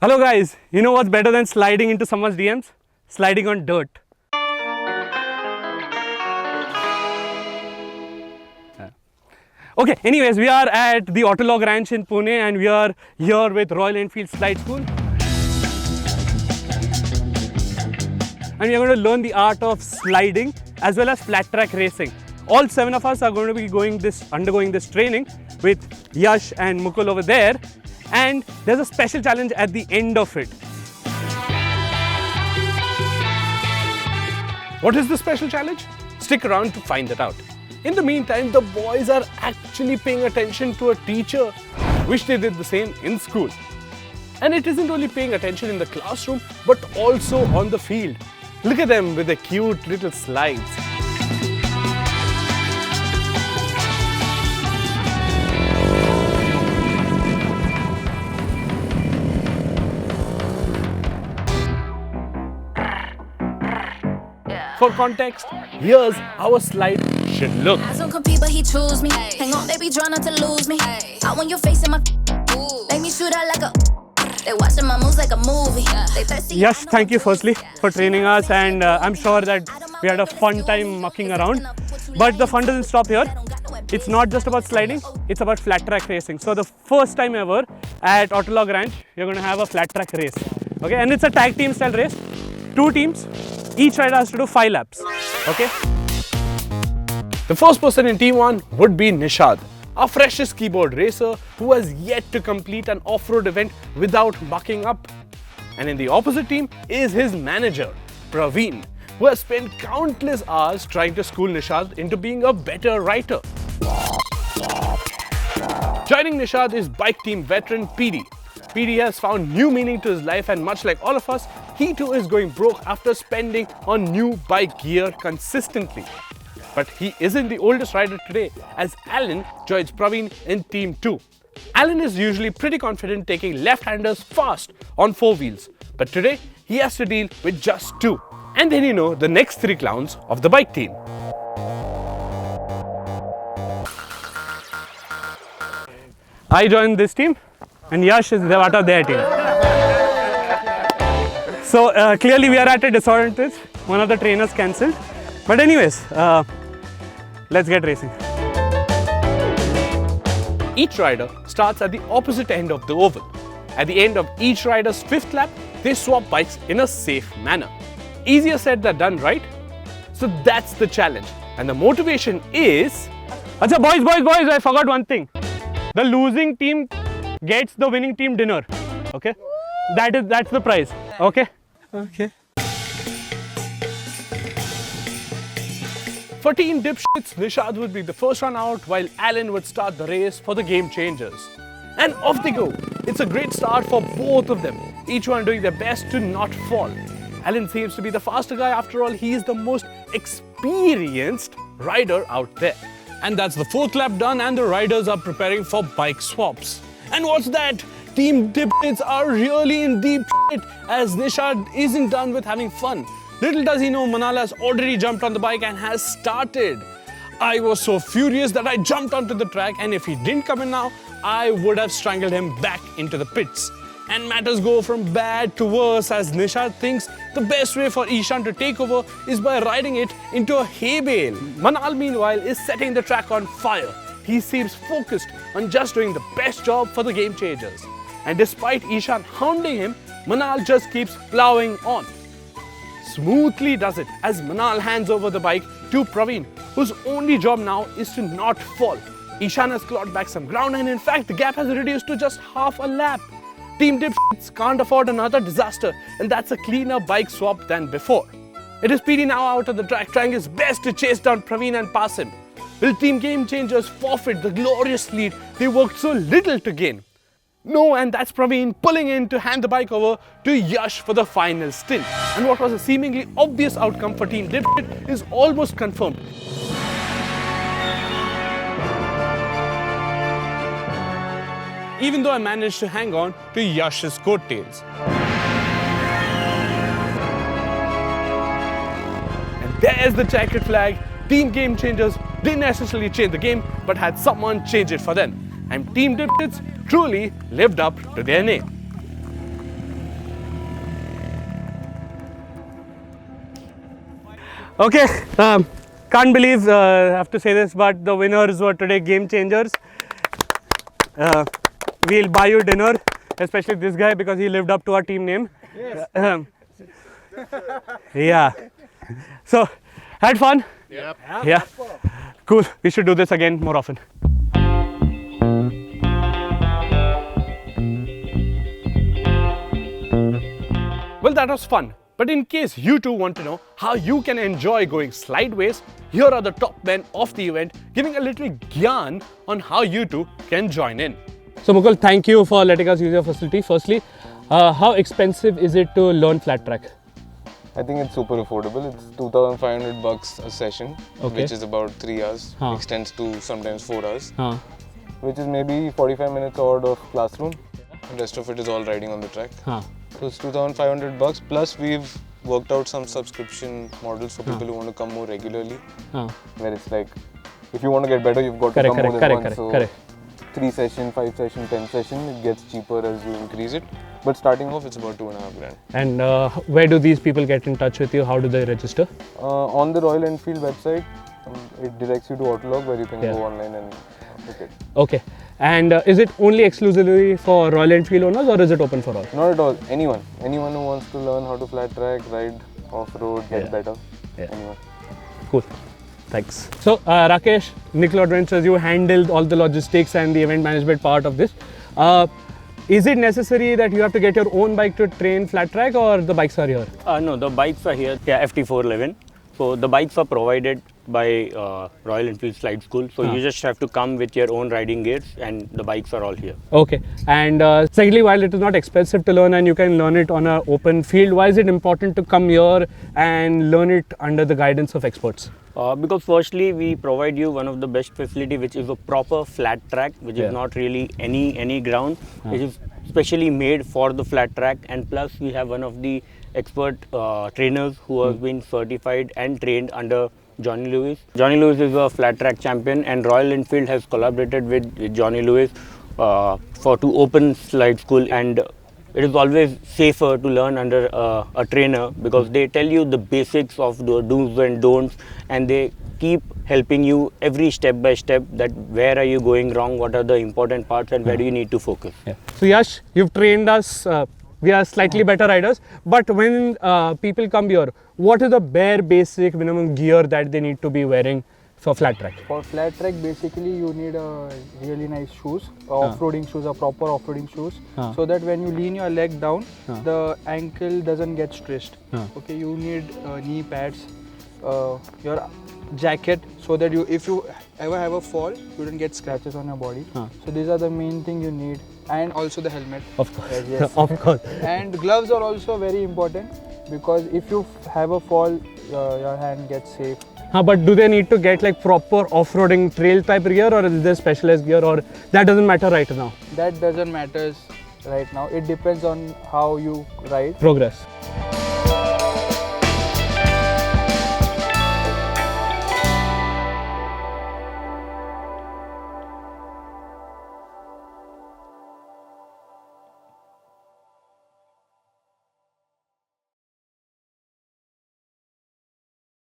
Hello guys, you know what's better than sliding into someone's DMs? Sliding on dirt. Okay, anyways, we are at the Autologue ranch in Pune and we are here with Royal Enfield Slide School. And we are going to learn the art of sliding as well as flat track racing. All 7 of us are going to be undergoing this training with Yash and Mukul over there. And there's a special challenge at the end of it. What is the special challenge? Stick around to find that out. In the meantime, the boys are actually paying attention to a teacher. Wish they did the same in school. And it isn't only paying attention in the classroom, but also on the field. Look at them with their cute little slides. For context, here's how a slide should look. I don't compete, but he choose me. Hang on, baby, try not to lose me. I want your face in my. Make me shoot out like a. They watching my moves like a movie. Yes, thank you firstly for training us, and I'm sure that we had a fun time mucking around. But the fun doesn't stop here. It's not just about sliding, it's about flat track racing. So the first time ever at Autologue Ranch, you're going to have a flat track race. Okay, and it's a tag team style race. 2 teams. Each rider has to do 5 laps, okay? The first person in Team 1 would be Nishad, our freshest keyboard racer who has yet to complete an off-road event without mucking up. And in the opposite team is his manager, Praveen, who has spent countless hours trying to school Nishad into being a better writer. Joining Nishad is bike team veteran PD. PD has found new meaning to his life, and much like all of us, he too is going broke after spending on new bike gear consistently. But he isn't the oldest rider today, as Alan joins Praveen in Team 2. Alan is usually pretty confident taking left-handers fast on 4 wheels, but today he has to deal with just 2. And then you know the next 3 clowns of the bike team. I joined this team and Yash is part of their team. So clearly we are at a disadvantage. One of the trainers cancelled. But anyways, let's get racing. Each rider starts at the opposite end of the oval. At the end of each rider's 5th lap, they swap bikes in a safe manner. Easier said than done, right? So that's the challenge. And the motivation is... Achha, boys, I forgot one thing. The losing team gets the winning team dinner. Okay? That's the prize. Okay? Okay. For Team Dipshits, Nishad would be the first one out while Alan would start the race for the Game Changers. And off they go. It's a great start for both of them, each one doing their best to not fall. Alan seems to be the faster guy. After all, he is the most experienced rider out there. And that's the 4th lap done and the riders are preparing for bike swaps. And what's that? Team Dipshits are really in deep shit as Nishad isn't done with having fun. Little does he know, Manal has already jumped on the bike and has started. I was so furious that I jumped onto the track, and if he didn't come in now, I would have strangled him back into the pits. And matters go from bad to worse as Nishad thinks the best way for Ishan to take over is by riding it into a hay bale. Manal, meanwhile, is setting the track on fire. He seems focused on just doing the best job for the Game Changers. And despite Ishan hounding him, Manal just keeps ploughing on. Smoothly does it as Manal hands over the bike to Praveen, whose only job now is to not fall. Ishan has clawed back some ground, and in fact the gap has reduced to just half a lap. Team Dipshits can't afford another disaster, and that's a cleaner bike swap than before. It is PD now out of the track, trying his best to chase down Praveen and pass him. Will Team Game Changers forfeit the glorious lead they worked so little to gain? No, and that's Praveen pulling in to hand the bike over to Yash for the final stint. And what was a seemingly obvious outcome for Team Dipshit is almost confirmed. Even though I managed to hang on to Yash's coattails. And there's the checkered flag. Team Game Changers didn't necessarily change the game, but had someone change it for them. And Team Dipshits truly lived up to their name. Okay, can't believe I have to say this, but the winners were today game changers. We'll buy you dinner, especially this guy because he lived up to our team name. Yes. Yeah. So, had fun? Yep. Yeah. Cool. We should do this again more often. Well, that was fun. But in case you too want to know how you can enjoy going slideways, here are the top men of the event giving a little gyan on how you too can join in. So Mukul, thank you for letting us use your facility. Firstly, how expensive is it to learn flat track? I think it's super affordable. It's $2,500 a session, Okay. which is about 3 hours. Huh. Extends to sometimes 4 hours, Huh. which is maybe 45 minutes odd of classroom. The rest of it is all riding on the track. Huh. So it's $2,500 plus we've worked out some subscription models for people who want to come more regularly. Huh. Where it's like, if you want to get better, you've got Correct, to come more than correct, once. correct. 3 session, 5 session, 10 session, it gets cheaper as you increase it. But starting off, it's about 2.5 grand. And where do these people get in touch with you? How do they register? On the Royal Enfield website, it directs you to Autologue where you can Yeah. go online and book it. Okay. And is it only exclusively for Royal Enfield owners or is it open for all? Not at all. Anyone who wants to learn how to flat track, ride off-road, get Yeah. better. Yeah. Anyone. Cool. Thanks. So, Rakesh, Nikhiil Adventures, you handled all the logistics and the event management part of this. Is it necessary that you have to get your own bike to train flat track or the bikes are here? No, the bikes are here. Yeah, FT411. So the bikes are provided by Royal Enfield Slide School. So you just have to come with your own riding gears, and the bikes are all here. Okay. And secondly, while it is not expensive to learn and you can learn it on an open field, why is it important to come here and learn it under the guidance of experts? Because firstly, we provide you one of the best facility, which is a proper flat track, which Yeah. is not really any ground, which is specially made for the flat track. And plus, we have one of the expert trainers who have been certified and trained under Johnny Lewis. Johnny Lewis is a flat track champion, and Royal Enfield has collaborated with Johnny Lewis to open slide school. And it is always safer to learn under a trainer because they tell you the basics of the do's and don'ts, and they keep helping you every step by step that where are you going wrong, what are the important parts, and where do you need to focus. Yeah. So Yash, you've trained us. We are slightly better riders, but when people come here, what is the bare basic minimum gear that they need to be wearing for flat track? For flat track, basically you need really nice shoes, off-roading shoes, proper off-roading shoes, so that when you lean your leg down, the ankle doesn't get stressed. Okay, you need knee pads, your jacket, so that if you ever have a fall, you don't get scratches on your body. So these are the main thing you need, and also the helmet. Of course, Yes. of course. And gloves are also very important because if you have a fall, your hand gets safe. But do they need to get like proper off-roading trail type gear, or is there specialized gear, or that doesn't matter right now? That doesn't matter right now. It depends on how you ride. Progress.